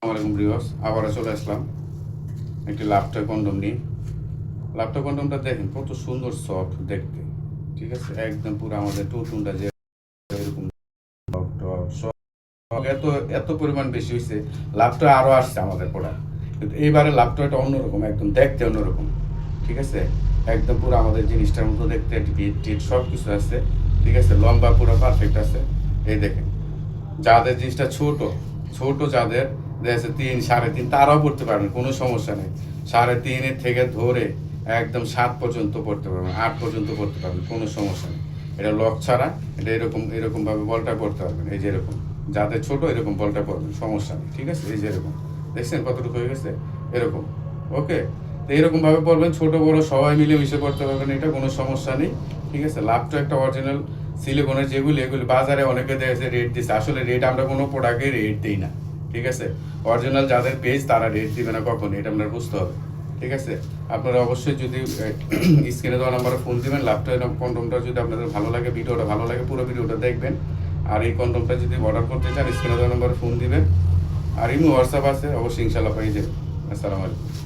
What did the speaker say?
আসসালামাইকুম ভিউয়ার্স, আবারও চলে আসলাম একটি লাভটয় কন্ডম নিয়ে। লাভটয় কন্ডমটা দেখেন কত সুন্দর সফট দেখতে, ঠিক আছে, একদম পুরো আমাদের টুনটুনটা যে এরকম সব এত এত পরিমাণ বেশি হয়েছে। লাভটয় আরও আসছে আমাদের প্রোডাক্ট, কিন্তু এইবারে লাভটয়টা অন্যরকম, একদম দেখতে অন্যরকম, ঠিক আছে, একদম পুরো আমাদের জিনিসটার মতো দেখতে, টিট সব কিছু আছে, ঠিক আছে, লম্বা পুরো পারফেক্ট আছে। এই দেখেন, যাদের জিনিসটা ছোট ছোট যাদের দেখছে 3 3.5 তারাও পড়তে পারবেন, কোনো সমস্যা নেই। 3.5 থেকে ধরে একদম 7 পর্যন্ত পড়তে পারবেন, 8 পর্যন্ত পড়তে পারবেন, কোনো সমস্যা নেই। এটা লক ছাড়া, এটা এরকম এরকম ভাবে বলটা পড়তে পারবেন। এই যে এরকম, যাদের ছোট এরকম বলটা পড়বেন, সমস্যা নেই, ঠিক আছে। এই যে এরকম দেখছেন কতটুকু হয়ে গেছে, এরকম। ওকে, তো এরকম ভাবে পড়বেন, ছোট বড় সবাই মিলে মিশে করতে পারবেন, এটা কোনো সমস্যা নেই, ঠিক আছে। লাভটা একটা অরিজিনাল সিলিকনের, যেগুলি এগুলি বাজারে অনেকে দেখেছে রেট দিচ্ছে, আসলে রেট আমরা কোনো প্রোডাক্টে রেট দিই না, ঠিক আছে। অরিজিনাল যাদের পেজ তারা রেট দিবে না কখন, এটা আপনার বুঝতে হবে, ঠিক আছে। আপনারা অবশ্যই যদি স্ক্রিনে দেওয়া নাম্বারে ফোন দিবেন, লাভটা কন্ডমটা যদি আপনাদের ভালো লাগে, ভিডিওটা ভালো লাগে, পুরো ভিডিওটা দেখবেন। আর এই কন্ডমটা যদি অর্ডার করতে চান, স্ক্রিনে দেওয়া নাম্বারে ফোন দিবেন। আর ইমো হোয়াটসঅ্যাপ আছে, অবশ্যই ইনশাল্লাহ পেয়ে যাবেন। আসসালামু আলাইকুম।